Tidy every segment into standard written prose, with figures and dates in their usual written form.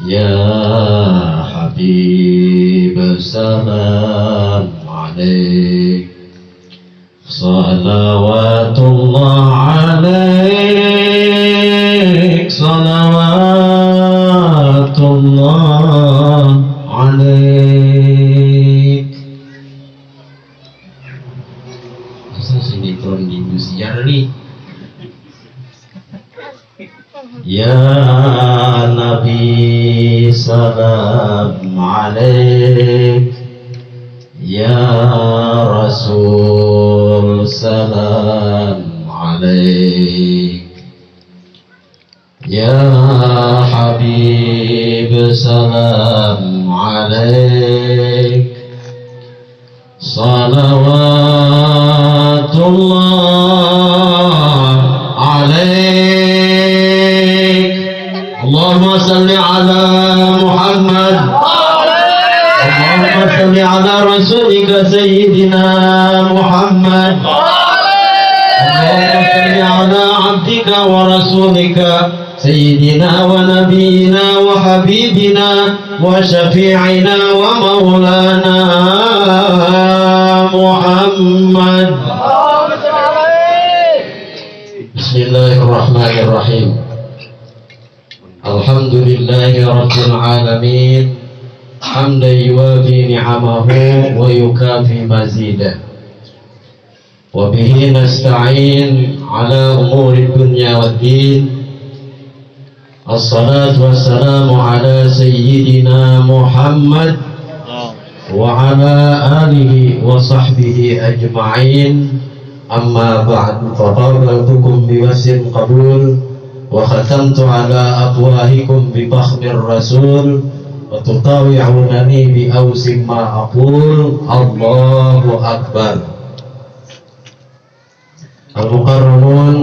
يا حبيب السلام عليك صلوات الله عليك صلوات الله عليك. Masa sinetron di Indosiar nih. Ya Nabi salam alaik, Ya Rasul salam alaik, Ya Habib salam alaik, salawatullah alaik. Allahumma salli ala Muhammad, Allahumma salli ala rasulika sayyidina Muhammad, Allahumma salli ala abdika wa rasulika sayyidina wa nabiyina wa habibina wa syafi'ina wa maulana Muhammad. Bismillahirrahmanirrahim. Alhamdulillahi rabbil alamin, hamdan yuwafi ni'amahu wa yukafi mazidah, wa bihi nasta'in ala umuri dunya waddin. Assalatu wassalamu ala sayyidina Muhammad wa ala alihi wa sahbihi ajma'in. Amma ba'du, faqarratukum biwasin qabul wa khatamtu ala afwahikum bi bakhmir rasul wa tutawi'unani bi awsim ma aqul. Allahu akbar. Al-mukarramun,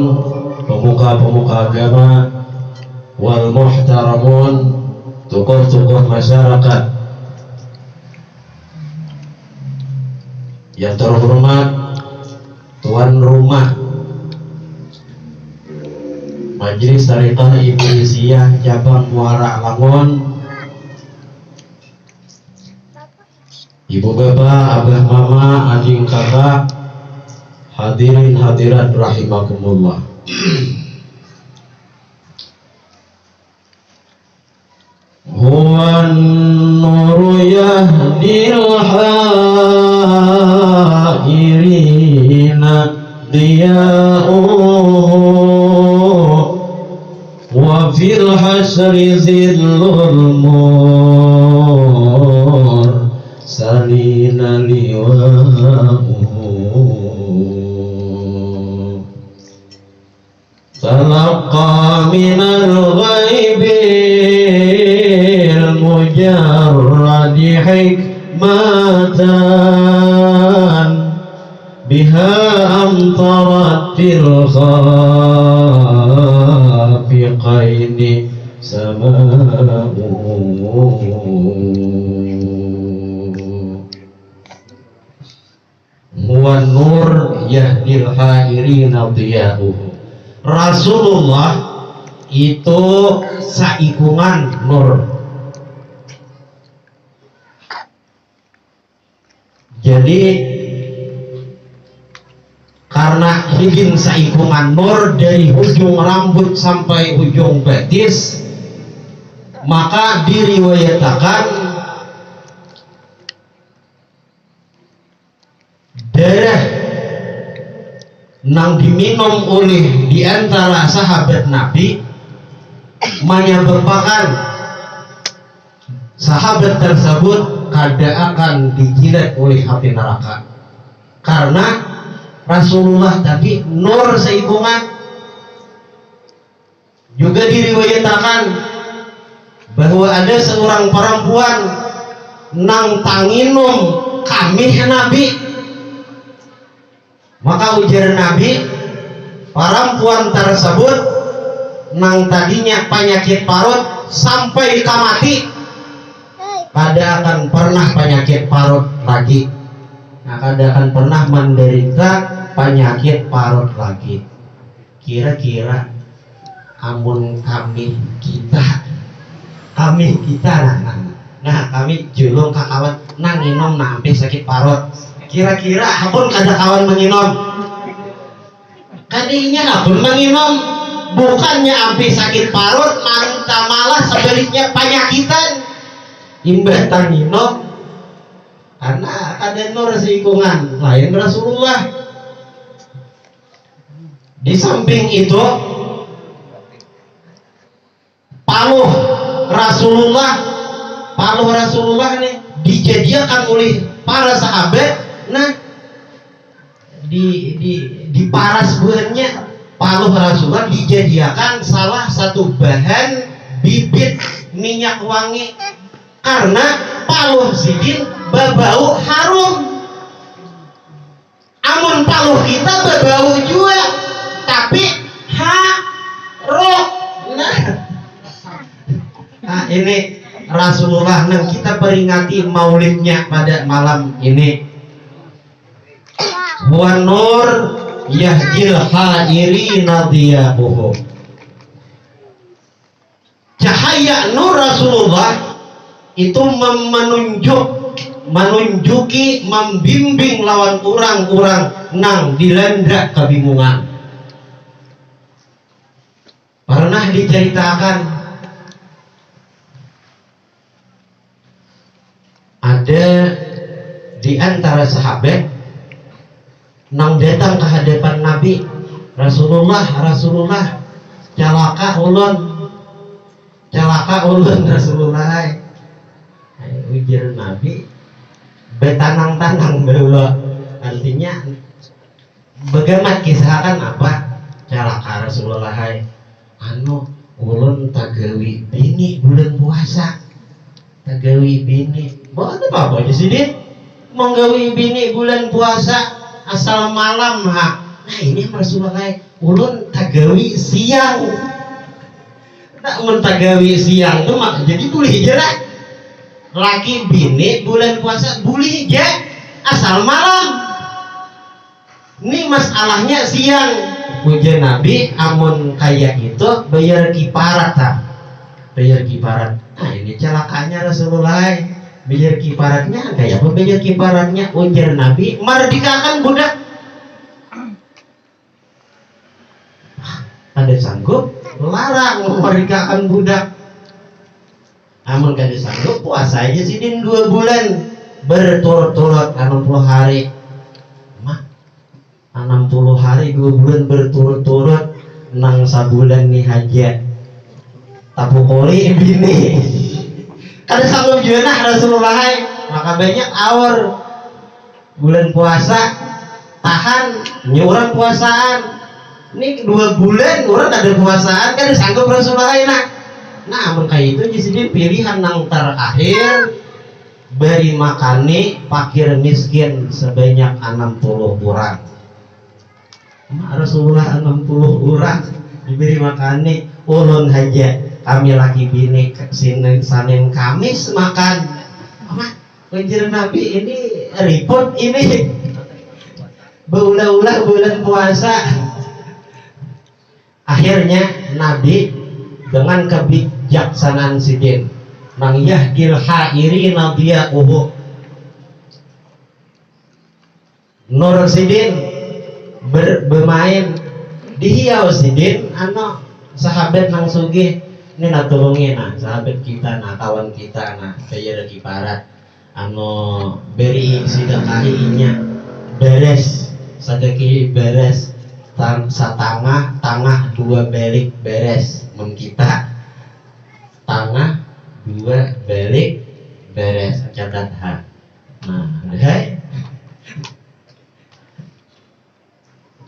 pemuka-pemuka agama, wal muhtaramun, tokoh-tokoh masyarakat yang terhormat, tuan rumah Majelis Tariqah Iblisiyah Cabang Muara Langon, ibu bapak, abah mama, adik kakak, hadirin hadirat rahimakumullah. Huwan nuru yahdil hairina diya'u wa fil hasri zillul mursalina liwa'u talaqqa minal ghaibil mujarradi hikmatan biha amtarat fil khafiqaini sama'u. Huwa nur yahdil hairina diya'uhu. Rasulullah itu saikungan nur. Jadi karena hidin saikungan nur dari ujung rambut sampai ujung betis, maka diriwayatakan darah nang diminum oleh diantara sahabat Nabi menyebabkan sahabat tersebut kada akan dijilat oleh api neraka, karena Rasulullah tadi nur seikungan. Juga diriwayatakan bahwa ada seorang perempuan nang tanginum kamih Nabi, maka ujar Nabi, perempuan tersebut nang tadinya penyakit parut sampai kamati kada akan pernah penyakit parut lagi, kada akan pernah menderita penyakit parut lagi. Kira-kira amun kami kita kami kita nah kami julung kawan nang nginom nah sampai sakit parut kira-kira apun kada kawan menginom kadinya apun menginom bukannya sampai sakit parut malah sebaliknya penyakitan imbatan nginom karena ada nur seikungan lain Rasulullah. Di samping itu paluh Rasulullah nih dijadikan oleh para sahabat. Nah di paras buahnya paluh Rasulullah dijadikan salah satu bahan bibit minyak wangi karena paluh sidin berbau harum. Amun paluh kita berbau juga tapi harum. Nah ini Rasulullah yang kita peringati maulidnya pada malam ini. Wa nur yahdil hadirina diyabuhu. Cahaya nur Rasulullah itu menunjuki membimbing lawan orang-orang nang dilanda kebingungan. Pernah diceritakan ada di antara sahabat nang datang ke hadapan Nabi Rasulullah celaka ulun Rasulullah. Ujar Nabi betanang-tanang berulah artinya bagaimana kisahkan apa celaka Rasulullah ulun tagawi bini bulan puasa tagawi bini buat apa di sini menggawi bini bulan puasa asal malam nah ini Rasulullah ulun tagawi siang tak mentagawi siang tuh mak jadi boleh aja lah laki bini bulan puasa boleh aja asal malam ini masalahnya siang. Puja Nabi amun kayak itu bayar kiparat bayar kiparat. Nah ini celakanya Rasulullah bayar kiparatnya kayak apa bayar kiparatnya ujar Nabi merdekakan budak. Ada sanggup larang merdekakan budak. Amun kada sanggup puasa aja sidin 2 bulan berturut-turut 60 hari. 60 hari 2 bulan berturut-turut nang sabulan nih hajat tapu koli bini kada sanggup juga Rasulullah maka banyak awal bulan puasa tahan nyuran puasaan ini 2 bulan orang ada puasaan kada sanggup Rasulullah nah amun kayak itu jadi pilihan nang terakhir beri makani fakir miskin sebanyak 60 orang. Rasulullah 60 orang diberi makani ulun haja kami laki bini Senin Kamis makan ujar Nabi ini report ini berulah-ulah bulan puasa. Akhirnya Nabi dengan kebijaksanaan sidin nang yahdil hairi nabiya nur sidin bermain dihiau sidin sahabat nang sugih ini natulungin sahabat kita kawan kita saya lagi parat beri sedekahinya beres sedekah beres tangah 2 balik beres men kita tangah 2 balik beres catat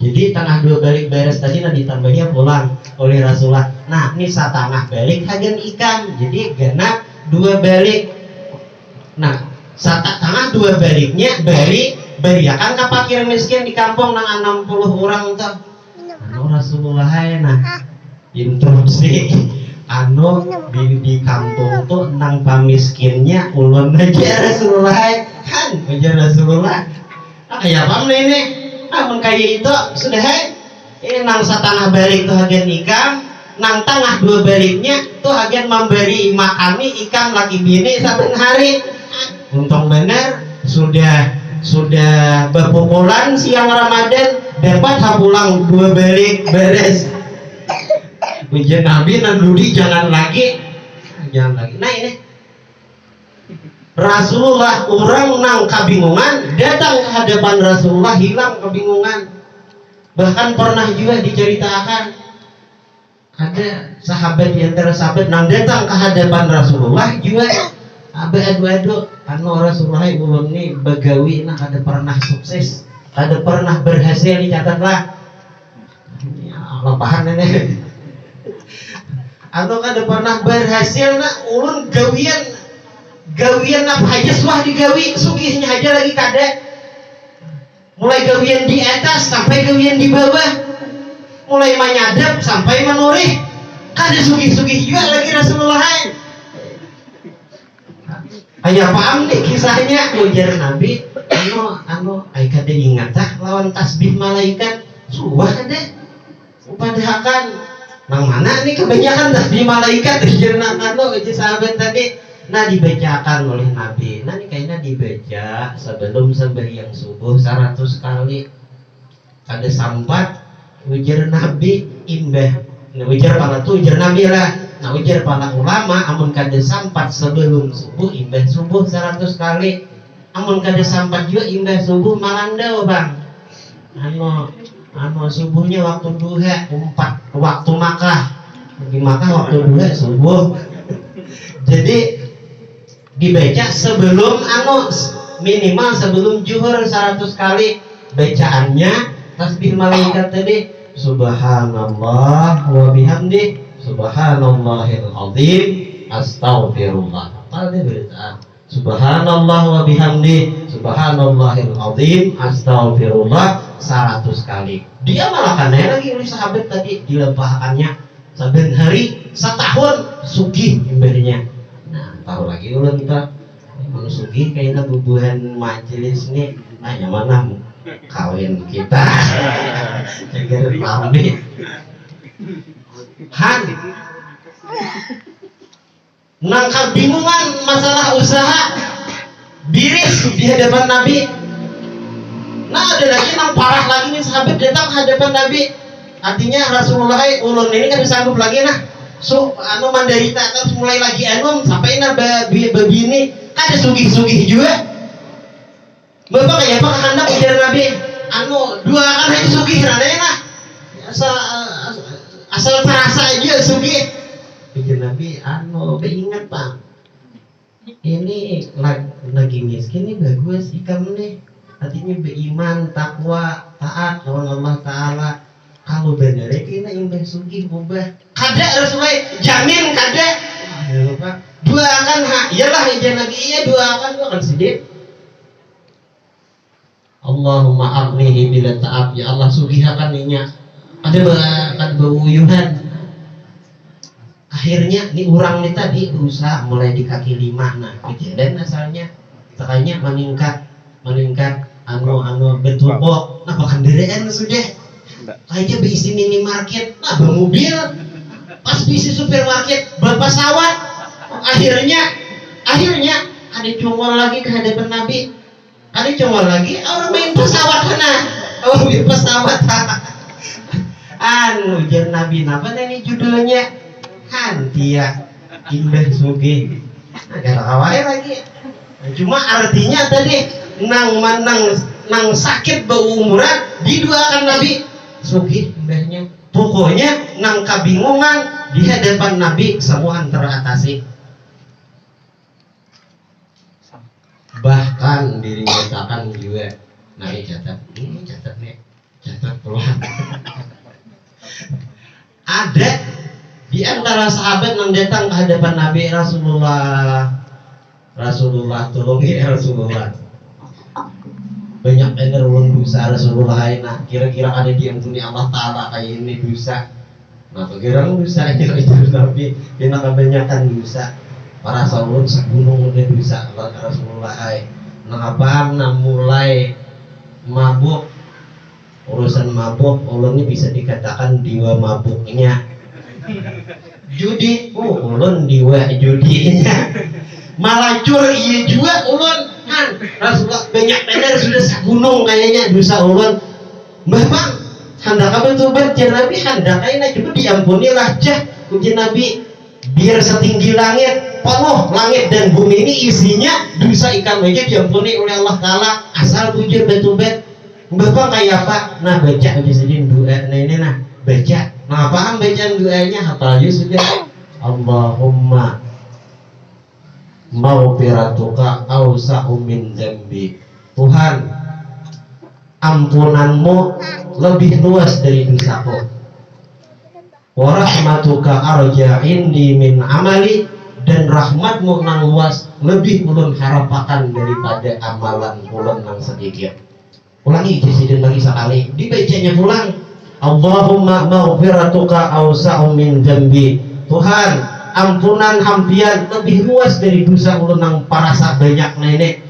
jadi tangah 2 balik beres tadi ditambahnya pulang oleh Rasulullah. Nah ini satangah balik hagen ikan jadi genap 2 balik. Nah tangah 2 baliknya beri akan ke fakir miskin di kampung nang 60 orang tuh Rasulullah interupsi di kampung tuh nang pamiskinnya ulun aja Rasulullah aja Rasulullah kayak apa ini kayak itu sudah ini nang satangah balik tuh hagen ikan nang tengah dua baliknya tuh agen memberi makami ikan laki bini saben hari. Untung bener sudah berpukulan siang Ramadan dapat pulang dua balik beres. Ujian Nabi nandudi jangan lagi. Nah ini Rasulullah orang nang kebingungan datang ke hadapan Rasulullah hilang kebingungan. Bahkan pernah juga diceritakan ada sahabat di antara sahabat nang datang ke hadapan Rasulullah juga adu-adu Rasulullah ulun ini begawi nah kada pernah sukses, kada pernah berhasil dicatatlah. Ya Allah bahan ini. Atau kada pernah berhasil nah ulun gawian apa aja suah digawi sugihnya aja lagi kada. Mulai gawian di atas sampai gawian di bawah. Mulai menyadap sampai menurih. Kada sugih-sugih juga lagi Rasulullah. Ayah paham nih kisahnya ujar Nabi ay kada ingat lawan tasbih malaikat suah kada upadahakan nang mana nih kebanyakan tasbih malaikat ujar ujar sahabat tadi nah dibacakan oleh Nabi nah ini kayaknya dibaca sebelum sembahyang subuh 100 kali kada sampat ujar Nabi imbah nah, ujar pala tu ujar Nabi lah. Nah ujar para ulama amun kada sampat sebelum subuh imbah subuh 100 kali. Amun kada sampat juga imbah subuh malandau bang. Subuhnya waktu duha 4 waktu Makkah. Di Makkah waktu duha subuh. Jadi dibaca sebelum minimal sebelum zuhur 100 kali bacaannya tasbih malaikat tadi subhanallah wa bihamdi subhanallahil azim astaghfirullah. Apa dia berita? Subhanallah wa bihamdi subhanallahil azim astaghfirullah 100 kali. Dia malah kanaya lagi oleh sahabat tadi dilempahannya saben hari setahun sugih imbarinya. Nah, tahu lagi ulun kita mun sugih kayaknya bubuhan majelis nih hanya mana kawin kita. Jaga rame. Han nang kebingungan masalah usaha biris di hadapan Nabi. Nah ada lagi nang parah lagi nih sahabat datang ke hadapan Nabi. Artinya Rasulullah ulun ini kan sanggup lagi nah mandarita terus mulai lagi sampai nah babini kada sugih-sugih juga. Bapak kayak apa hendak ujar Nabi dua kan aja sugih nah asal terasa aja sugih. Pikir Nabi ingat bang ini lagi miskin ini bagus ikam nih artinya beriman takwa taat lawan Allah Ta'ala kalau bener kena imbah sugih ubah kada Rasulullah jamin kada dua akan iyalah ijan lagi iya dua akan sedih. Allahumma agnihi bila ta'ab ya Allah sugihakan ninya ada beuyuhan. Akhirnya nih orang nih tadi berusaha mulai di kaki 5 nah kejadian asalnya tekannya meningkat bertumpuk nah kendaraan sudah kayaknya berisi minimarket nah bermobil pas berisi supermarket berpesawat akhirnya ada congol lagi ke hadapan Nabi ada congol lagi orang main pesawat main pesawat ujar Nabi apa nih judulnya dia imbah sugih agak kawai lagi cuma artinya tadi nang sakit berumuran diduakan Nabi sugih imbahnya pokoknya nang kabingungan di hadapan Nabi semua teratasi bahkan diceritakan juga nah ini catat peluang ada di antara sahabat yang datang ke hadapan Nabi Rasulullah tolongi Rasulullah banyak bener ulun dosa Rasulullah nah kira-kira ada diampuni Allah Ta'ala kayak ini dosa nah kira dosa itu Nabi kena kebanyakan dosa para sahabat segunung udah dosa Rasulullah nah apa mulai mabuk urusan mabuk ulun ini bisa dikatakan diwa mabuknya Judi, ulun diwa judinya. Malah cur iya juga ulun kan. Rasulullah banyak benar sudah segunung kayaknya dosa ulun. Mbah Bang, hendak apa tuh Jen Nabi hendak aja cuma diampunilah jah Jen Nabi biar setinggi langit penuh langit dan bumi ini isinya dosa ikan aja diampuni oleh Allah Ta'ala asal bujur betul-betul. Mbah Bang kayak apa? Nah baca aja sedih doa nah ini nah baca. Nah paham bacaan doanya hafal aja sudah. Allahumma maghfiratuka awsa'u min dzambi. Tuhan, ampunanmu lebih luas dari dosaku. Wa rahmatuka arja indi min amali, dan rahmatmu nang luas lebih ulun harapakan daripada amalan ulun nang sedikit. Ulangi presiden lagi sekali, dibacanya ulang. Allahumma maghfiratuka awsa'u min dzambi. Tuhan, ampunan hampian lebih luas dari dosa ulun nang parasa banyak nenek.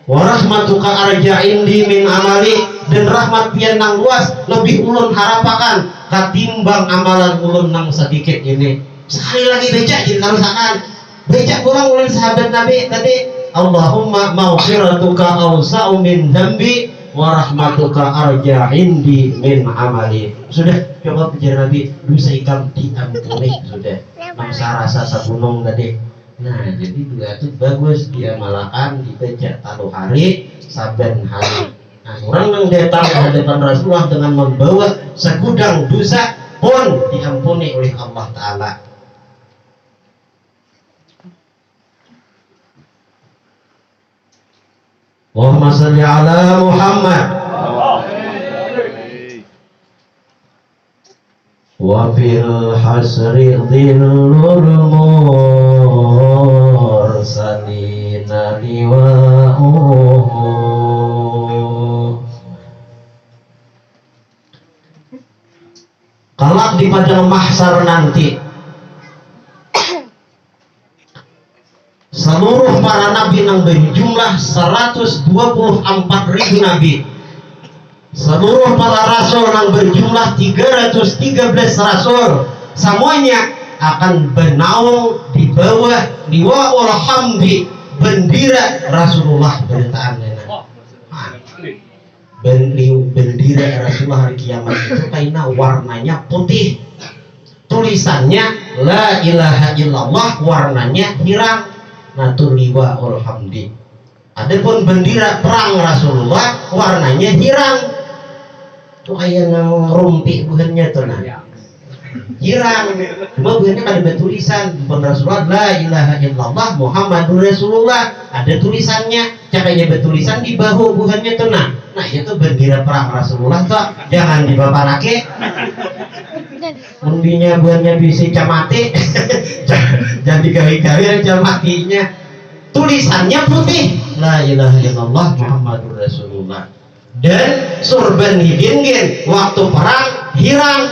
Wa rahmatuka arja indi min amali, dan rahmat pian nang luas lebih ulun harapakan katimbang amalan ulun nang sedikit ini. Sekali lagi baca ditarusakan. Baca ulang ulun sahabat Nabi tadi. Allahumma maghfiratuka awsa'u min dzambi wa rahmatuka arja indi min amali. Sudah coba bicara Nabi dosa ikam diampuni sudah. Mangsa rasa sabunong tadi. Nah jadi dua itu bagus diamalkan dibaca taruh hari saben hari. Nah, orang yang datang ke hadapan Rasulullah dengan membawa segudang dosa pun diampuni oleh Allah Ta'ala. Allahumma salli ala Muhammad wa fil hasri dhillul mursalina liwa'uhu. Kelak di padang mahsyar nanti seluruh para nabi yang berjumlah 124.000 nabi, seluruh para rasul yang berjumlah 313 rasul, semuanya akan bernaung di bawah liwa'ul hamdi, bendera Rasulullah beritaan bendera Rasulullah hari kiamat itu karena warnanya putih, tulisannya la ilaha illallah, warnanya hirang. Natur liwa'ul hamdi. Adapun bendera perang Rasulullah warnanya hirang. Tuh kayak ngerumpi buahnya tuh nah. Hirang. Cuma buahnya kan ada tulisan bukan Rasulullah la ilaha illallah Muhammadur Rasulullah. Ada tulisannya, caranya bertulisan di bahu buahnya tuh nah. Nah itu bendera perang Rasulullah tuh jangan dibaparake. Undinya buahnya bisa camati. Jangan digawi-gawi camatinya. Tulisannya putih la ilaha illallah Muhammadur Rasulullah. Dan surban hidingin waktu perang hirang.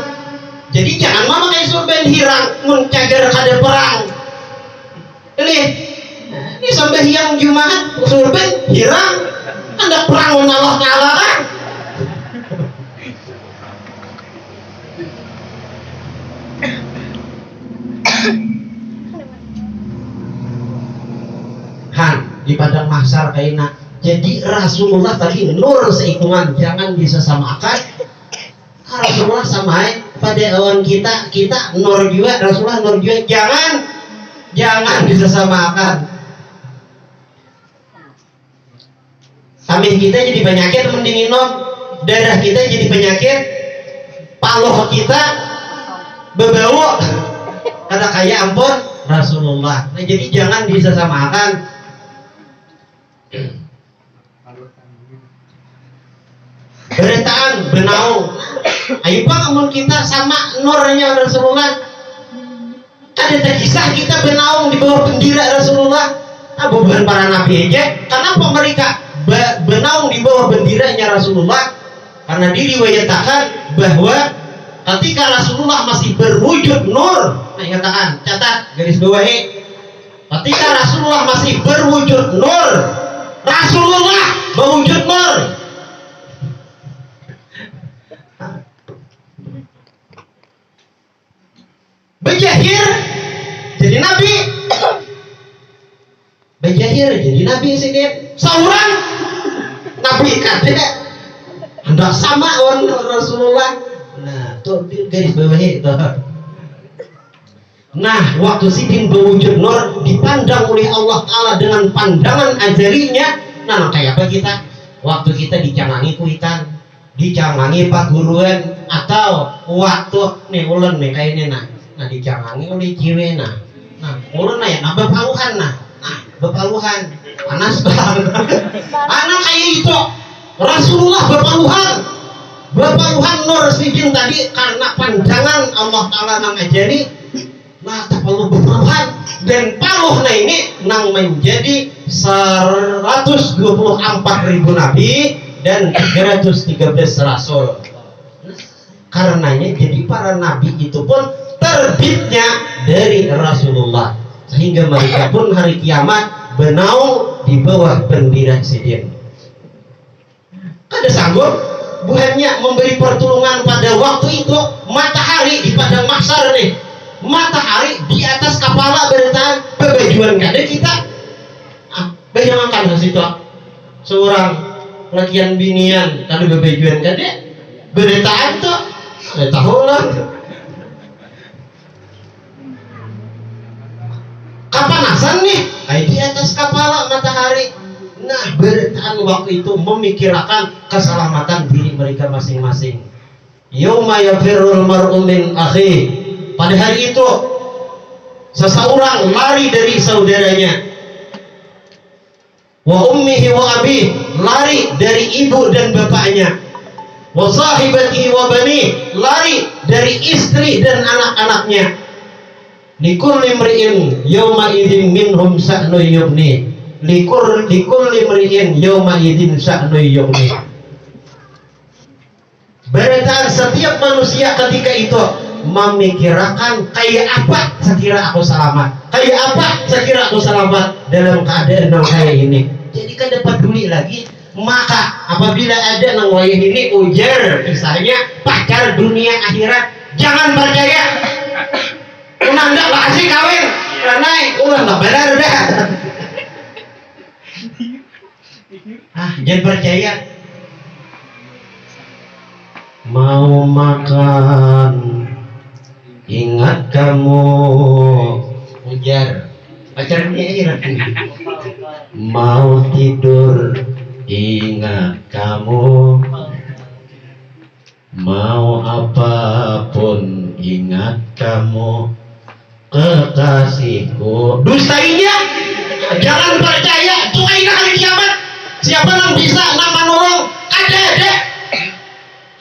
Jadi jangan mau pakai surban hirang mun cager kada perang. Ini sampai yang Jumat surban hirang. Anda perang Allah Ta'ala kan? Di padang mahsyar kaina. Jadi Rasulullah tadi nur seikungan, jangan disamakan. Rasulullah sama pada awan kita nur juga, Rasulullah nur juga, jangan disamakan. Amin kita jadi penyakit mending minum, darah kita jadi penyakit, paloh kita berbau. Kata kayak ampun Rasulullah. Nah jadi jangan disamakan. Beritaan benaung. Ayo pak amun kita sama nurnya Rasulullah. Ada kisah kita benaung di bawah bendera Rasulullah. Bukan para nabi aja. Kenapa mereka benaung di bawah benderanya Rasulullah? Karena diriwayatkan bahwa ketika Rasulullah masih berwujud nur, nah katakan, catat garis bawahi. Ketika Rasulullah masih berwujud nur, Rasulullah berwujud nur. Bejahir jadi nabi. Bejahir jadi nabi sini. Sauran nabi kade. Hendak sama on Rasulullah. Nah, tuh garis bawahi itu. Nah, waktu Sidin berwujud nur dipandang oleh Allah Ta'ala dengan pandangan azalinya. Nah, kayak apa kita? Waktu kita dicangangi kuitan, dicangangi paguruan, atau waktu nih ulen nih kayak ini nah dicangangi oleh jiwe nah ulen nah ya bepaluhan bepaluhan panas banget anak kayak itu Rasulullah bepaluhan nur Sidin tadi karena pandangan Allah Ta'ala nang ajari nah tak perlu bepaluhan dan paluh nah ini nang menjadi 124.000 nabi dan 313 rasul. Karenanya jadi para nabi itu pun terbitnya dari Rasulullah, sehingga mereka pun hari kiamat benaung di bawah bendera Sidin. Kada sanggup bukannya memberi pertolongan pada waktu itu matahari di padang mahsyar nih, matahari di atas kepala bertahan bebajuan kada kita. Bayangkan ke situ seorang lakian binian kada bebajuan kada bertahan tuh tahu lah kapanasan nih di atas kepala matahari. Nah bertahan waktu itu memikirkan keselamatan diri mereka masing-masing. Yauma yafirrul mar'u min akhi, pada hari itu seseorang lari dari saudaranya. Wa ummihi wa abi, lari dari ibu dan bapaknya. Wa sahibatihi wa bani, lari dari istri dan anak-anaknya. Likulli imri'in yawma idzin minhum sa'nu yughni. Likulli imri'in yawma idzin sa'nu yughni. Berarti setiap manusia ketika itu memikirkan kayak apa sekira aku selamat, kayak apa sekira aku selamat dalam keadaan yang kayak ini. Jadi kan dapat peduli lagi. Maka apabila ada nang wayah ini ujar misalnya pacar dunia akhirat, jangan percaya. Ulah ndak kasih kawin karena ulah ndak benar dah. Jangan percaya. Mau makan ingat kamu ujar pacarnya akhirat. Mau tidur ingat kamu, mau apapun ingat kamu, kekasihku. Dustainya jangan percaya tuh hari kiamat. Siapa yang bisa nama nolong? Ada.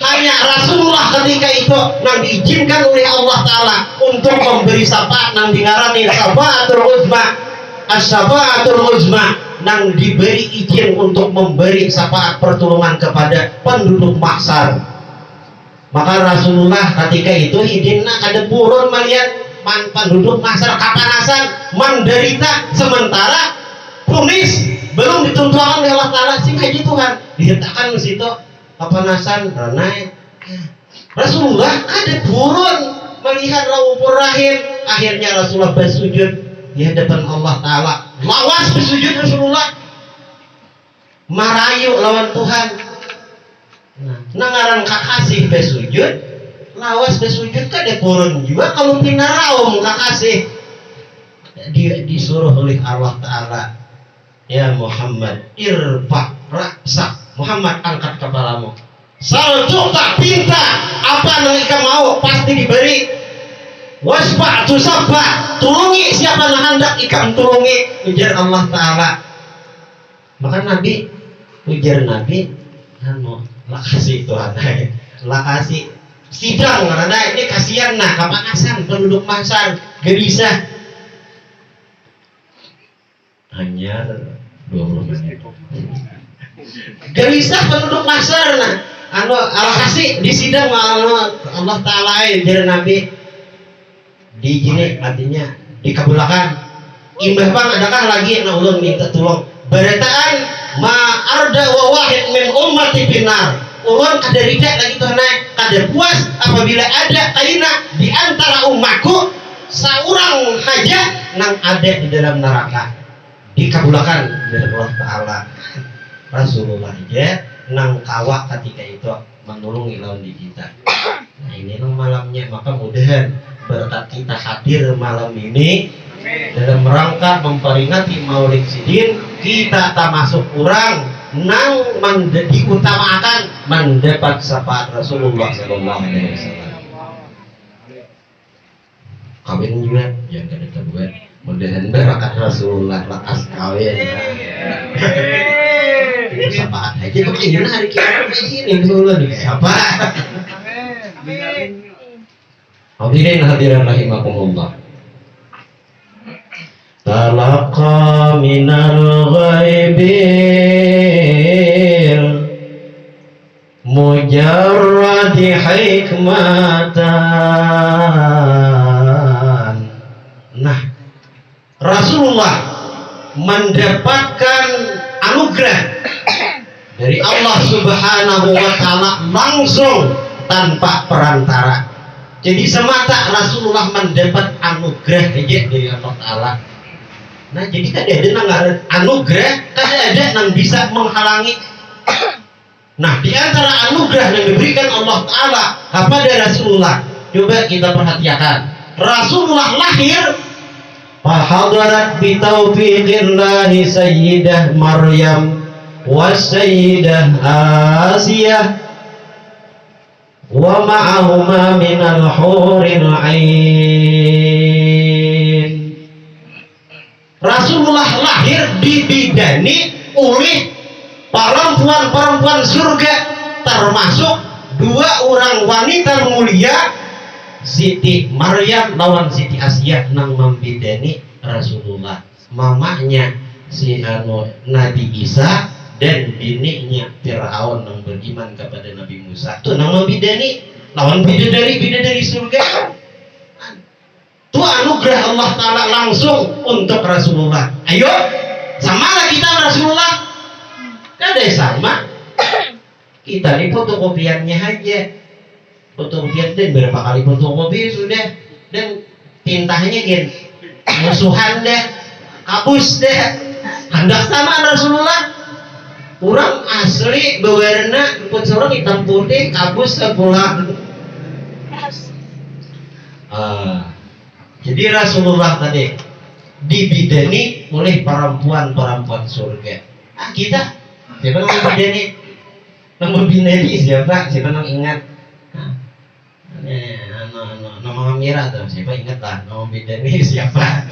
Hanya Rasulullah ketika itu yang diizinkan oleh Allah Ta'ala untuk memberi syafaat yang dingarani syafaatul uzma, as-syafaatul uzma, yang diberi izin untuk memberi syafaat pertolongan kepada penduduk mahsyar. Maka Rasulullah ketika itu idinna ada burun melihat penduduk mahsyar kapanasan menderita sementara punis belum ditentukan oleh Allah Ta'ala sing haji Tuhan diletakkan di situ kapanasan naik. Rasulullah ada burun melihat raufur rahim. Akhirnya Rasulullah bersujud di hadapan Allah Ta'ala, lawas bersujud Rasulullah marayu lawan Tuhan. Nangaran kakasih bersujud, lawas bersujud kan ada burun juga kalau pinaraum kakasih. Disuruh oleh Allah Ta'ala, ya Muhammad irfa raksa, Muhammad angkat kepalamu. Saljuk tak pinta apa yang kamu mau pasti diberi. Waspa tu sabba, tulungi siapa yang hendak ikam tulungi, ujar Allah Ta'ala. Maka Nabi ujar Nabi lakasi Tuhan, lakasi sidang karena ini kasihan nah kapanasan penduduk mahsyar gelisah. Hanya 20 menit gelisah penduduk mahsyar nah alhasil di sidang Allah Ta'ala ujar Nabi di sini artinya dikabulkan. Imbah bang adakah lagi yang ulun minta tolong berataan ma arda wa wahid min ummati binar. Ulun kada rida lagi tuh naik kada puas apabila ada kaina di antara umatku seorang saja nang ada di dalam neraka dikabulkan dari Allah Ta'ala. Rasulullah aja nang kawak ketika itu menolongi lawan di kita. Nah ini nang malamnya, maka mudahan berkat kita hadir malam ini dalam rangka memperingati Maulid Sidin, kita tak masuk kurang nang diutamakan mendapat syafaat Rasulullah Sallallahu Alaihi Wasallam. Kawin juga yang kada buat mudahan berkat Rasulullah lekas kawin. Ini syafaat aja begini hari kiamat begini dulu nih apa? Hadirin hadirin rahimakumullah. Talaqa minal ghaibil mujarradi hikmatan. Nah, Rasulullah mendapatkan anugerah dari Allah Subhanahu wa Ta'ala langsung tanpa perantara. Jadi semata Rasulullah mendapat anugerah aja dari Allah Ta'ala. Nah jadi kada ada nang anugerah, kada ada nang bisa menghalangi. Nah di antara anugerah yang diberikan Allah Ta'ala kepada Rasulullah, coba kita perhatikan. Rasulullah lahir fahadarat bitaufiqillahi sayyidah Maryam wa sayyidah Asiyah wa ma'ahuma minal huril ain. Rasulullah lahir dibidani oleh perempuan-perempuan surga, termasuk dua orang wanita mulia, Siti Maryam lawan Siti Asiyah nang membidani Rasulullah. Mamanya si Nabi Isa dan bininya Fir'aun yang beriman kepada Nabi Musa itu nang membidani lawan bidadari surga. Itu anugerah Allah Ta'ala langsung untuk Rasulullah. Ayo sama lah kita Rasulullah, kada sama. Kita ini fotokopiannya aja, fotokopian dan berapa kali fotokopi sudah, dan tintanya gini musuhan deh, kabus deh. Hendak sama Rasulullah, kurang asli berwarna seorang hitam putih kabus sepulang. Jadi Rasulullah tadi dibidani oleh perempuan-perempuan surga. Kita siapa yang membidani? Yang membidani siapa? Siapa yang ingat? Nama Mira tuh siapa ingat lah? Nama membidani siapa?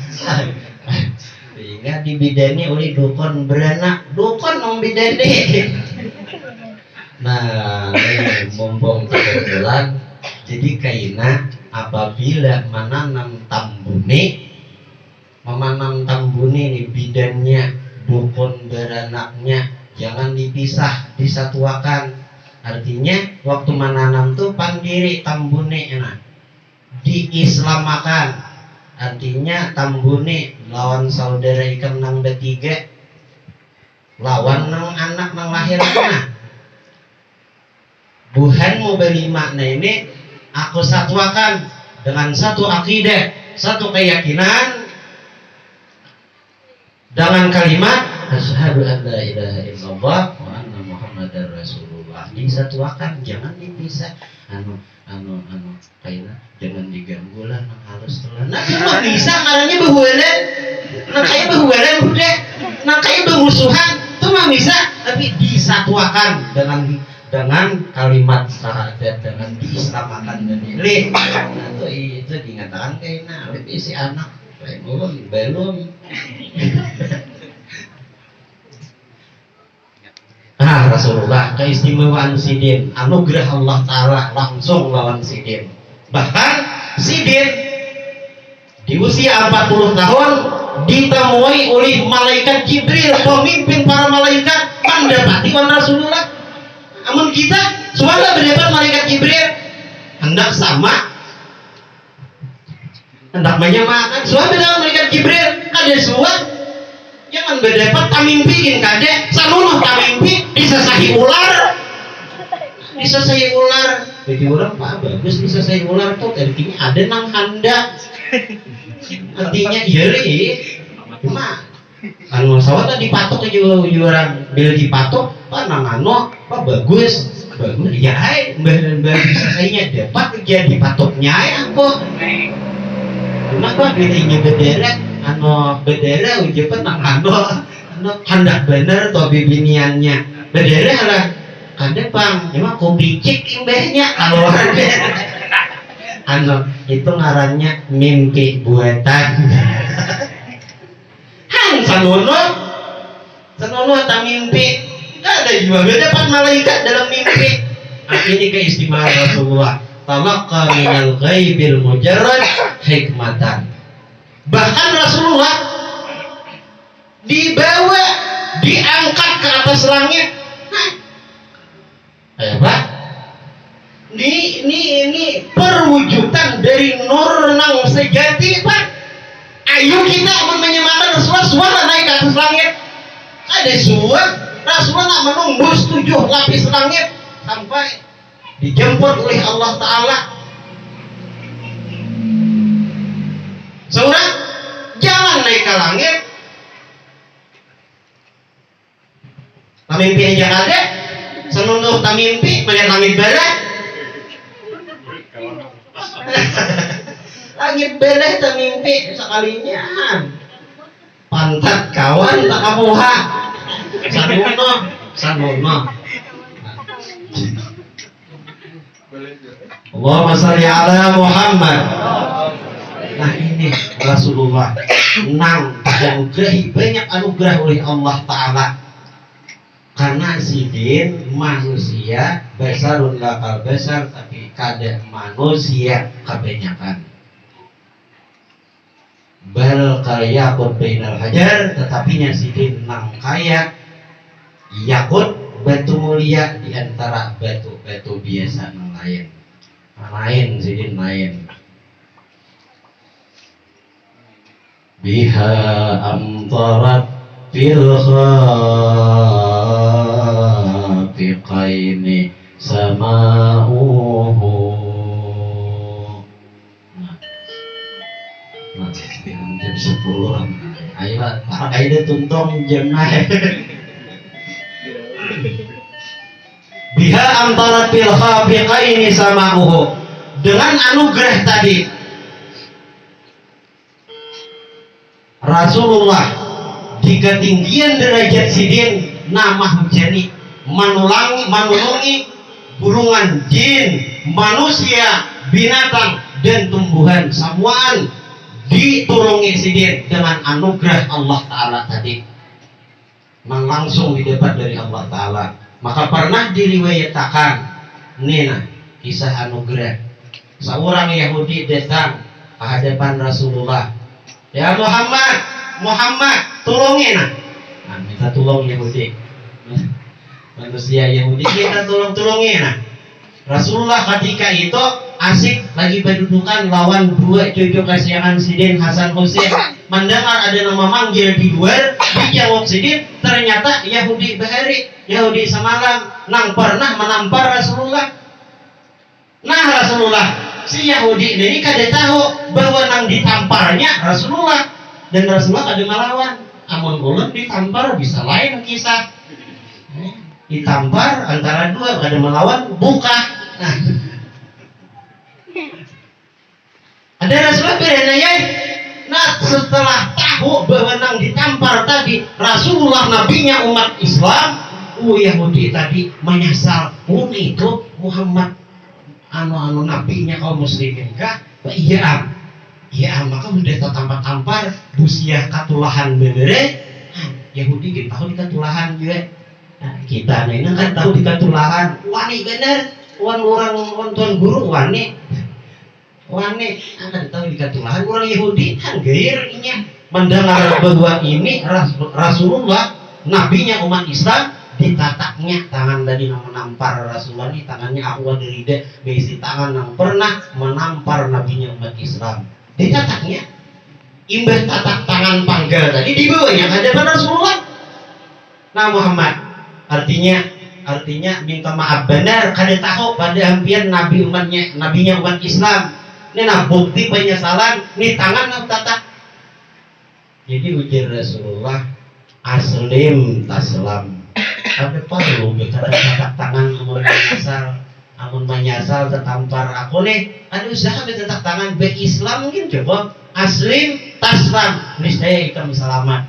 Ingat dibidani oleh dukun beranak, dukun membidani. Nah, ini mumpung kebetulan, jadi kaina apabila menanam tambune nih bidannya, dukun beranaknya jangan dipisah, disatuakan. Artinya waktu menanam tuh pandiri tambune enak diislamakan. Artinya tambune lawan saudara ikan nang betiga, lawan nang anak nang lahir mana. Buhan mau beli makna ini aku satuakan dengan satu akidah, satu keyakinan, dengan kalimat asyhadu an la ilaha illallah wa anna muhammadar rasulullah. Disatuakan, jangan dipisah. Kaina jangan diganggu lah, nang harus telan. Nah kalau bisa ngaranya behualan, nang kayak behualan udah, nang kayak bermusuhan, itu mah bisa, tapi disatuakan dengan kalimat syahadat, dengan diislamakan dan ini. Nah itu dinyatakan kaina lebih si anak belum. Rasulullah keistimewaan Sidin, anugerah Allah Ta'ala langsung lawan Sidin. Bahkan Sidin di usia 40 tahun ditemui oleh malaikat Jibril, pemimpin para malaikat, mendapati Rasulullah. Amun kita suara berdebat malaikat Jibril hendak sama, hendak menyamakan. Suara berdebat malaikat Jibril ada suara jangan berdebat tamimpiin kade sanunuh tamimpi disesahi ular. Jadi orang pak bagus disesahi ular tuh artinya ada nang handa Artinya iya cuma anu sawat dipatok aja orang bila dipatok panangan apa bagus ya mbah bisa kayaknya dapat kerja dipatoknya apa kenapa pilihnya bedera anu bedera ujian nang anu hendak bener atau bibiniannya bedera lah kadang bang emang kopi cik imbahnya kalau anu itu ngarannya mimpi buatan sanono tak mimpi nggak ada juga dapat malaikat dalam mimpi. Ini keistimewaan Rasulullah talaqqa minal ghaibil mujarrad hikmatan. Bahkan Rasulullah dibawa diangkat ke atas langit. Apa? Ini perwujudan dari nur nang sejati Pak. Ayo kita menyemarakan Rasulullah suara naik ke atas langit. Ada suara Rasulullah menembus 7 lapis langit sampai dijemput oleh Allah Ta'ala. Saudara, jangan naik ke langit. Tamimpi aja ada. Senunduh tamimpi melihat langit belah. Langit belah tamimpi sekalinya. Pantat kawan tak kamuha. Sanono. Allahumma shalli ala Muhammad. Nah ini Rasulullah nang dianugerahi banyak anugerah oleh Allah Ta'ala. Karena sidin manusia besarun lakal besar tapi kada manusia kebanyakan. Bal yakut bainal hajar tetapinya sidin nang kaya yakut batu mulia di antara batu-batu biasa nang lain sidin lain. Biha amtarat fil khafiqaini sama'uhu. Jam 10 ayo ayo tuntong jam naik. Biha antara fil khafiqaini sama'uhu. Dengan anugerah tadi Rasulullah di ketinggian derajat sidin nama hujani manulungi burungan jin manusia binatang dan tumbuhan samuan ditulungi sidin dengan anugerah Allah Ta'ala tadi langsung didapat dari Allah Ta'ala. Maka pernah diriwayatkan nina kisah anugerah seorang Yahudi datang ke hadapan Rasulullah. Ya Muhammad tolongin minta tolong Yahudi manusia Yahudi kita tolongin Rasulullah ketika itu asik lagi berdudukan lawan dua cucu kasihan Sidin Hasan Husain mendengar ada nama manggil di luar dijawab Sidin ternyata Yahudi Bahari Yahudi semalam nang pernah menampar Rasulullah. Nah Rasulullah si Yahudi ini kada tahu bahwa nang ditamparnya Rasulullah dan Rasulullah kada melawan. Amun ulun ditampar bisa lain kisah. Ditampar antara dua kada melawan buka. Nah. Ada Rasulullah berenaya. Nah setelah tahu bahwa nang ditampar tadi Rasulullah nabinya umat Islam, Yahudi tadi menyesal. Itu Muhammad anu nabinya kaum muslimin kah? Iya, maka udah tampar busiah katulahan bener. Yahudi kita tahu di katulahan juga. Nah, kita ini kan tahu di katulahan. Wani bener, orang tuan guru wani akan tahu di katulahan orang Yahudi kan gairnya mendengar bahwa ini Rasulullah nabinya umat Islam. Ditataknya tangan tadi yang menampar Rasulullah ini tangannya aku dari besi tangan yang pernah menampar nabinya umat Islam ditataknya imbah tatak tangan panggal tadi dibawanya hadapan Rasulullah. Nah Muhammad artinya minta maaf benar kada tahu pada hampir nabinya umat Islam Ini nah bukti penyesalan, ini tangan nah tatak. Jadi ujar Rasulullah, aslim taslam. Tapi perlu berkata-kata tangan amun menyasal tetampar aku nih, ada usaha bertetak tangan be Islam mungkin coba aslim taslam, niscaya ikam selamat.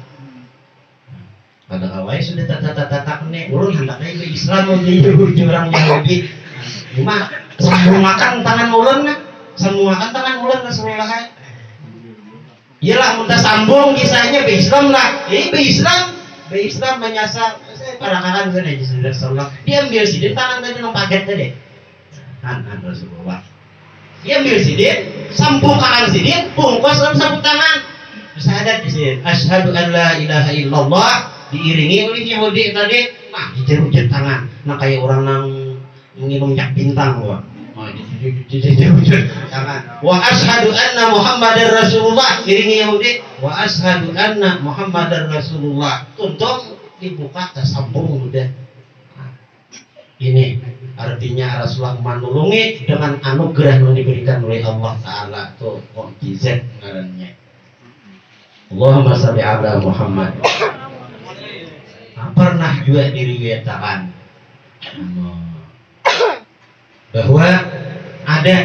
Pada awalnya sudah tatak nih, ulun hendaknya be Islam menjadi orang Yahudi. Cuma sambungakan tangan ulun nah, sambungakan tangan ulun Rasulullah. Iyalah muntah sambung kisahnya be Islam lah, be Islam menyasar. Saya parakan sana aja Rasulullah. Dia ambil sidin tangan tadi nang paket tadi. Rasulullah. Dia ambil sidin, sambung kanan sidin, bungkus dalam sapu tangan. Syahadat di sini. Asyhadu an la ilaha illallah, diiringi oleh Yahudi tadi. Nah, dijeruk tangan. Nah kayak orang nang minum minyak bintang gua. Oh, dijeruk tangan. Wa asyhadu anna Muhammadar Rasulullah, iringi Yahudi. Wa asyhadu anna Muhammadar Rasulullah. Untung dibuka tersambung udah. Ini artinya Rasulullah menolongi dengan anugerah yang diberikan oleh Allah Ta'ala. Tuh mukjizat ngarannya. Allahumma shalli ala Muhammad. Pernah juga diriwayatkan bahwa ada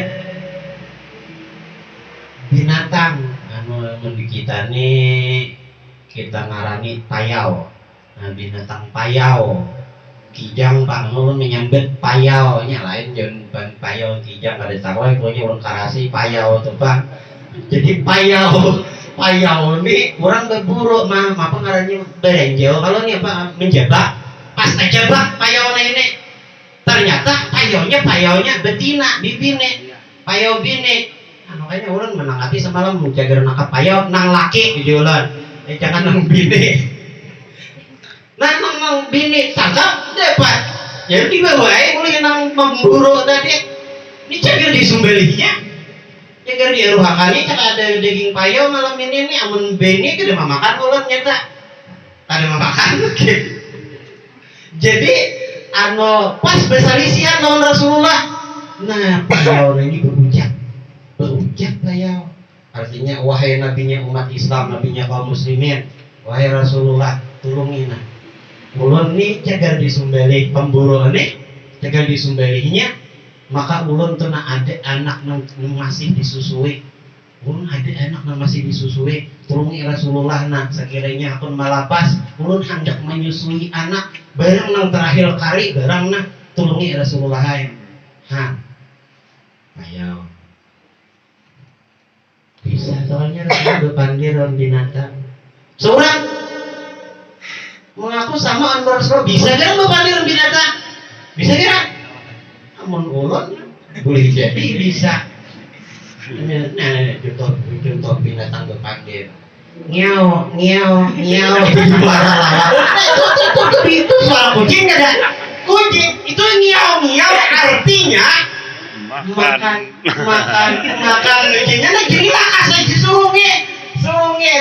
binatang di kita nih, kita ngarani payau. Nah, binatang payau, kijang pangun menyambet payau, nya lain jangan payau kijang ada tahu pokoknya orang karasi payau tuh Pak. Jadi payau ini orang berburu mah apa ngarannya berenjel kalau nih apa menjebak pas terjebak payau ini ternyata payaunya betina bibine payau bine. Makanya orang menanggapi semalam menjaga nangkap payau nang laki gitu ulan, jangan nang bine. Nah, nang bini tangkap dapat. Jadi bawae mulai nang memburu tadi. Ini cager disumbelinya. Cager di ruhakani kan ada daging payau malam ini nih amun bini kada makan ulun nyata. Kada makan. Jadi pas bersalisian lawan Rasulullah. Nah, payau ini berucap payau. Artinya wahai nabinya umat Islam, nabinya kaum muslimin, wahai Rasulullah, tulungilah. Ulun nih cagar disumbeli pemburu nih, cagar disumbelinya, maka ulun tuh ada anak yang masih disusui. Ulun ada anak yang masih disusui, tulungi Rasulullah nak sekiranya akun malapas, ulun hendak menyusui anak, barang nang terakhir kali barang nak tulungi Rasulullah. Ayo. Bisa soalnya Rasulullah pandir orang binatang. Seorang mengaku sama anwar Rasulullah bisa kan mempandir binatang? Bisa kan? Amun ulun boleh jadi bisa. Nah, contoh binatang berpandir. Ngiau itu suara kucing ada. Kucing itu ngiau artinya makan kucingnya nah jadi makan saja surunge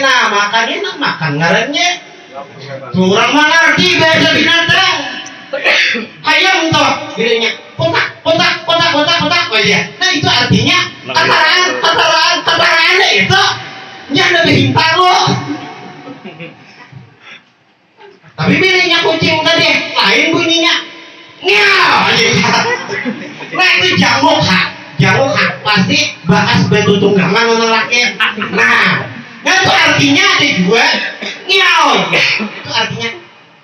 nah makan ngarannya kurang mengerti bahasa binatang. Hayam toh dirinya kotak aja. Nah itu artinya kataraan itu nya lebih pintar lo. Tapi pilihnya kucing tadi lain bunyinya nyaw. Nah itu jamuk pasti bahas batu tunggangan orang laki. Nah itu artinya ada dua nyaw. Itu artinya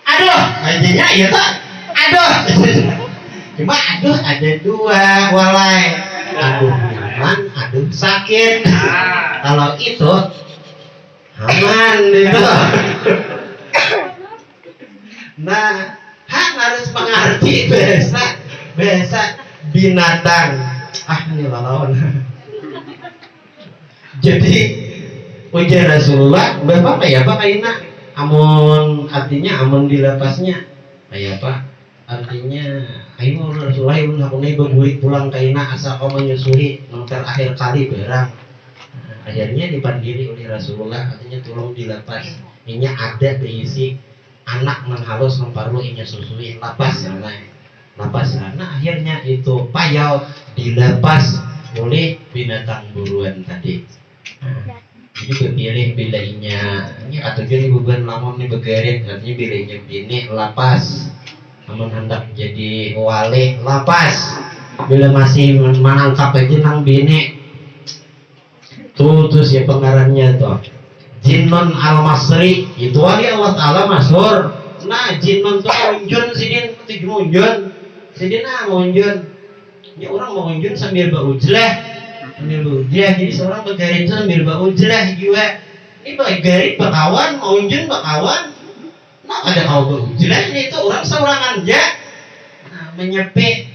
aduh artinya ya tak aduh. Cuma aduh ada dua walai. Aduh nyaman, aduh sakit. Kalau itu aman gitu. Nah, harus mengerti bahasa binatang. Ini lawan. Jadi ujar Rasulullah, bapak ya pak kaina. Amun artinya amun dilepasnya, kayak apa? Artinya, ayo Rasulullah ibn Hakunai berbalik pulang kaina asal kau menyusui yang terakhir kali berang. Akhirnya dipandiri oleh Rasulullah, artinya tolong dilepas. Ini ada berisi anak nang halus nang parlo inya susui lapas sana. Nah akhirnya itu payau dilepas oleh binatang buruan tadi. Nah, jadi kepilih bilainya ini atau jadi bukan lamun nih begarit artinya bilainya bini lapas, namun hendak jadi wali lapas, bila masih menangkap aja nang bini tuh si pengarannya tuh Jinnun al-Masri itu wali Allah Ta'ala masyhur. Nah Jinnun tuh munjun sidin tuh munjun sidin munjun ini orang mau munjun sambil berujlah jadi seorang begarit sambil berujlah juga ini begarit bakawan munjun bakawan nah ada kau berujlah ini itu orang seorangan aja nah, menyepik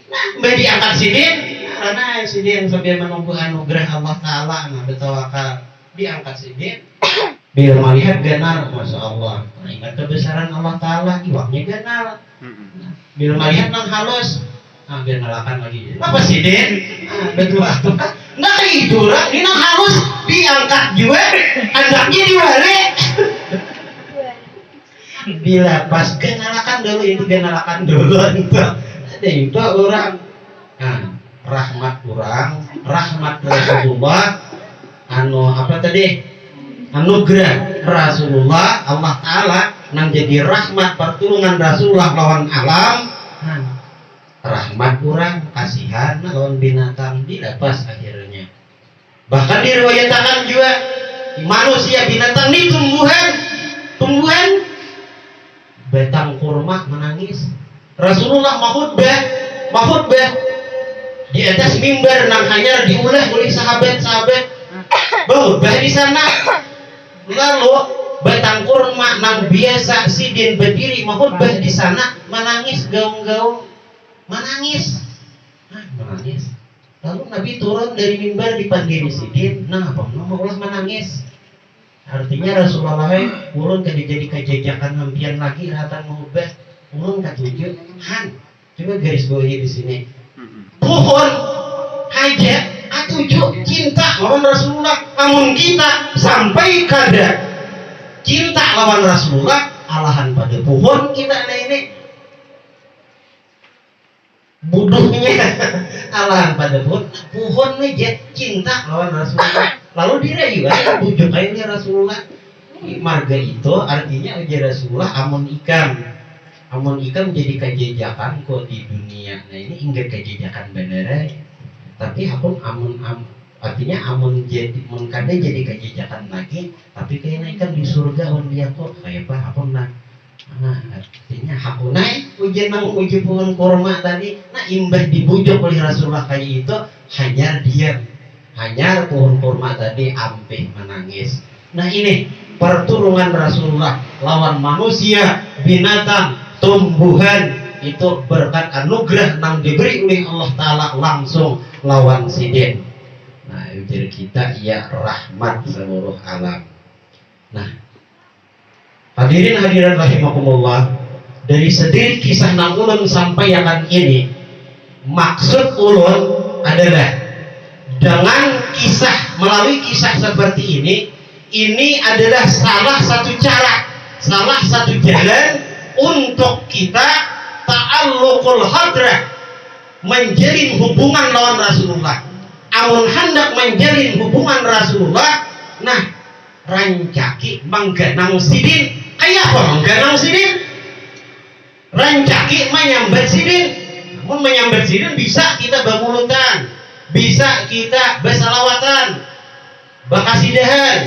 nah mbak diangkat sidin karena sidin sambil menunggu anugerah Allah Ta'ala nah bertawakal diangkat sidin biar melihat ganal, masya Allah ingat kebesaran Allah Ta'ala iwaknya ganal biar melihat nang halus nah ganalakan lagi apa sidin betul apa nggak tiduran ini nang halus diangkat juga andaknya diwalik bila pas ganalakan dulu itu ganalakan dulu itu orang nah rahmat Rasulullah anu apa tadi anugerah Rasulullah Allah Ta'ala nang jadi rahmat pertulungan Rasulullah lawan alam rahmat kurang kasihan lawan binatang dilepas akhirnya bahkan diriwayatkan juga manusia binatang ini tumbuhan batang kurma menangis Rasulullah mahutbah di atas mimbar nang hanya diulah oleh sahabat-sahabat bahwa di sana lalu batang kurma nang biasa sidin berdiri mahutbah di sana menangis gaung-gaung menangis lalu Nabi turun dari mimbar dipanggil sidin nah apa ulah menangis artinya Rasulullah ulun ke jadi kejajakan lempian lagi ratan mahutbah ulun ketujuh coba garis bawahi di sini pohon hajat atuju cinta lawan Rasulullah namun kita sampai kada cinta lawan Rasulullah alahan pada pohon kita ini buduhnya alahan pada pohon nih cinta lawan Rasulullah lalu dirayu kan bujuk aja Rasulullah marga itu artinya ujar Rasulullah amun ikam jadi kejejakan kok di dunia nah ini ingat kejejakan beneran tapi artinya amun jadi kada jadi kejejakan lagi tapi kayaknya ikan di surga on dia kok kayak apa apun nah artinya hakunai ujian nang uji pohon kurma tadi nah imbah dibujuk oleh Rasulullah kayak itu hanyar pohon kurma tadi ampih menangis nah ini pertulungan Rasulullah lawan manusia binatang tumbuhan itu berkat anugerah yang diberi oleh Allah Ta'ala langsung lawan sidin nah ujar kita ya rahmat seluruh alam nah hadirin rahimakumullah dari sedikit kisah nang ulun sampai yang ini maksud ulun adalah dengan melalui kisah seperti ini adalah salah satu jalan untuk kita ta'alluqul hadrah menjalin hubungan lawan Rasulullah amun hendak menjalin hubungan Rasulullah nah rancaki mengganang sidin kayak apa mengganang sidin rancaki menyambat sidin namun menyambat sidin bisa kita bermulutan bisa kita bersalawatan bakasidahan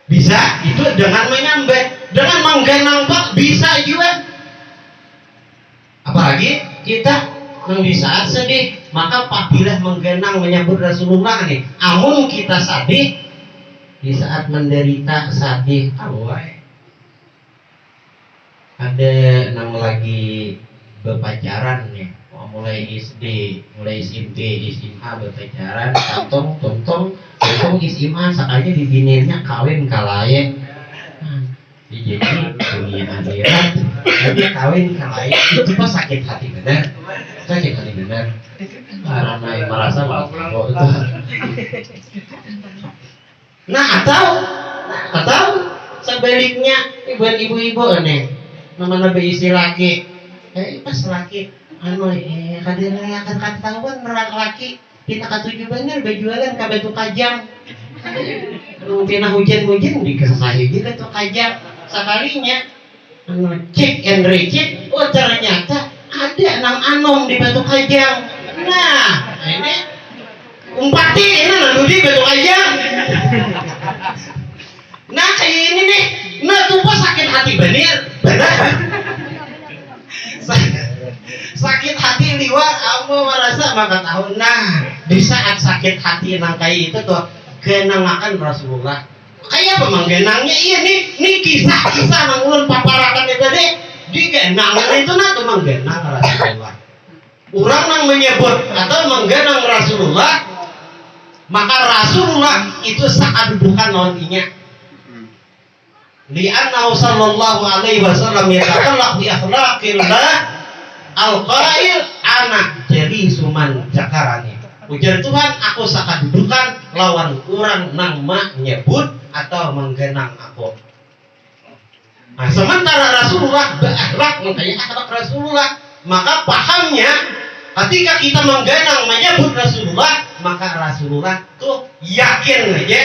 bisa itu dengan menyambat dengan mengganang pak bisa juga apalagi kita di saat sedih maka apabila mengganang menyambut Rasulullah nih amun kita sedih di saat menderita sedih awai ada nang lagi berpacaran nih mulai SD mulai SMP SMA berpacaran tong SMA sakanya dibinirnya kawin kalayen jadi dunia akhirat tapi kawin kalayen itu pas sakit hati benar karena merasa bahwa itu nah atau sebaliknya buat ibu-ibu nih namanya berisi laki pas laki kadang akan ketahuan merak laki kita katuju bener berjualan ka batu kajang. Pina hujan-hujan dikasahi di batu kajang sekalinya cek and recheck, oh ternyata ada anom di batu kajang. Nah ini umpati ini lalu di batu kajang. Nah kayak ini nih, nah tumpah sakit hati bener. Sakit hati liwat, aku merasa maka tahu. Nah di saat sakit hati nang kayak itu tuh kenangan Rasulullah. Kayak apa menggenangnya? Iya nih kisah-kisah nang ulun paparakan itu deh. Di genangan itu nah tuh menggenang Rasulullah. Orang nang menyebut atau menggenang Rasulullah, maka Rasulullah itu saat bukan nontinya. Li'annahu sallallahu alaihi wasallam yatakallaq bi akhlaqillah al-qail anak jadi suman jakarani. Ujar Tuhan, aku sakadudukan lawan orang nang menyebut atau menggenang aku. Nah, sementara Rasulullah berakhlak makanya akhlak Rasulullah, maka pahamnya ketika kita menggenang menyebut Rasulullah, maka Rasulullah tuh yakin aja,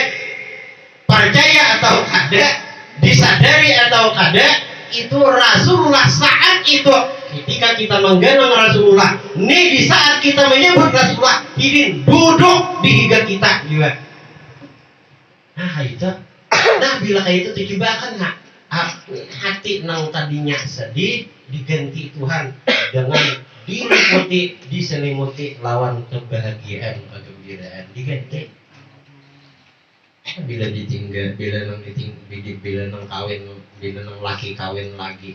percaya atau ada, disadari atau kada, itu Rasulullah saat itu ketika kita menggenang Rasulullah, nih di saat kita menyebut Rasulullah, ini duduk di higa kita juga. Nah itu, nah bila kayak itu dicobakan nak hati nang tadinya sedih diganti Tuhan dengan diliputi, diselimuti lawan kebahagiaan, kegembiraan diganti. Bila ditinggal, bila nang kawin, bila nang laki kawin lagi,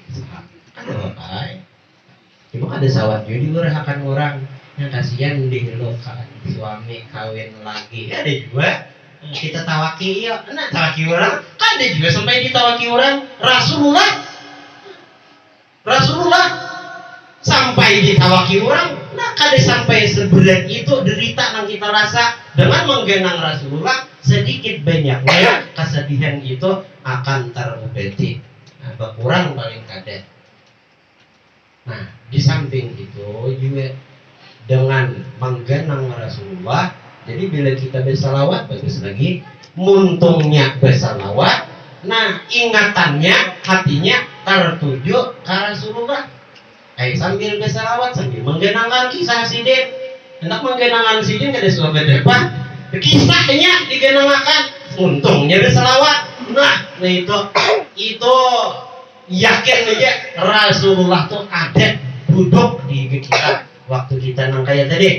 kan apa? Cuma ada sawat jadi akan orang yang kasihan dihilukan suami kawin lagi. Ada juga kita tawaki, ya, nah tawaki orang, kan ada juga sampai ditawaki orang. Rasulullah sampai ditawaki orang, nah kada sampai seberat itu derita yang kita rasa dengan menggenang Rasulullah. Sedikit banyaknya kesedihan itu akan terobati. Nah, berkurang paling kada. Nah, di samping itu juga dengan menggenang Rasulullah, jadi bila kita bersalawat bagus lagi, muntungnya bersalawat, nah ingatannya, hatinya tertuju ke Rasulullah. Sambil bersalawat, sambil menggenangkan kisah sidin. Hendak menggenangkan sidin kada suka berdepan. Kisahnya digenangkan, untungnya bersalawat. Nah itu yakin aja Rasulullah tuh ada duduk di kita waktu kita nang kayak tadi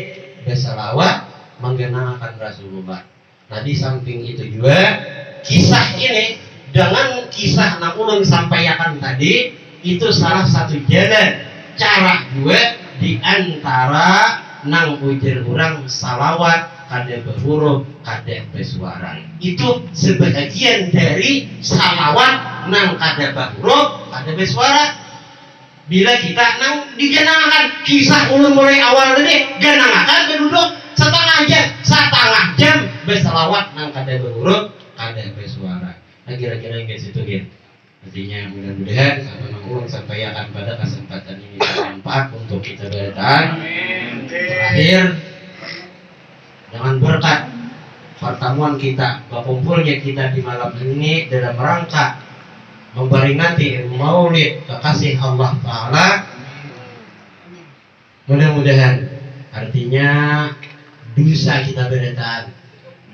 bersalawat menggenangkan Rasulullah. Nah di samping itu juga kisah ini dengan kisah nang ulun sampaikan tadi itu salah satu jalan cara juga di antara nang ujar orang salawat kada berhuruf, kada bersuara. Itu sebagian dari salawat nang kada berhuruf, kada bersuara. Bila kita nang digenangkan kisah ulun mulai awal tadi, genangkan berduduk setengah jam bersalawat nang kada berhuruf, kada bersuara. Nah kira-kira yang situ gitu. Artinya mudah-mudahan sama nang ulun sampaikan pada kesempatan ini bermanfaat untuk kita bertahan. Terakhir, dengan berkat pertemuan kita, berkumpulnya kita di malam ini dalam rangka memperingati Maulid kekasih Allah Ta'ala, mudah-mudahan artinya dosa kita bertahan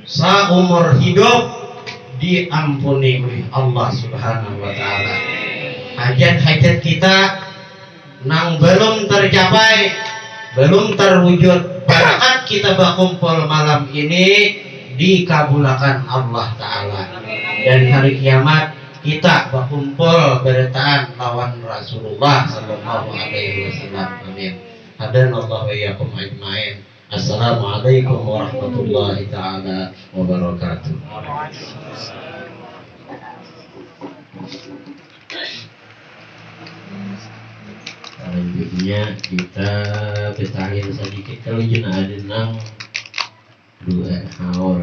seumur hidup diampuni oleh Allah Subhanahu wa Ta'ala. Hajat-hajat kita nang belum tercapai, belum terwujud, berkat kita berkumpul malam ini dikabulkan Allah Ta'ala. Dan hari kiamat kita berkumpul bertahan lawan Rasulullah Sallallahu Alaihi Wasallam. Amin. Hadanallahu wa iyyakum ajmain. Assalamualaikum warahmatullahi ta'ala wabarakatuh. Selanjutnya kita bertanya sedikit kalau jenah ada 6 2 haul.